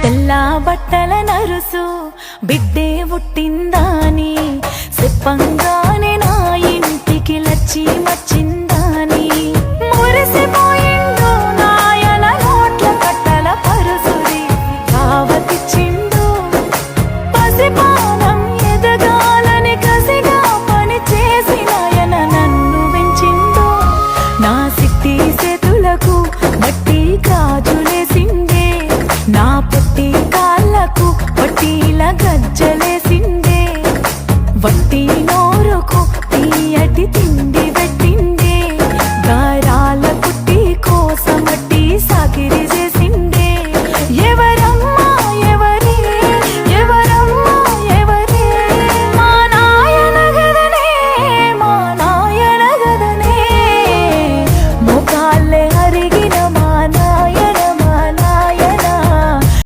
తెల్ల బట్టల నరుసు బిడ్డే పుట్టిందాని చెప్పంగానే నా ఇంటికి లచ్చి వచ్చింది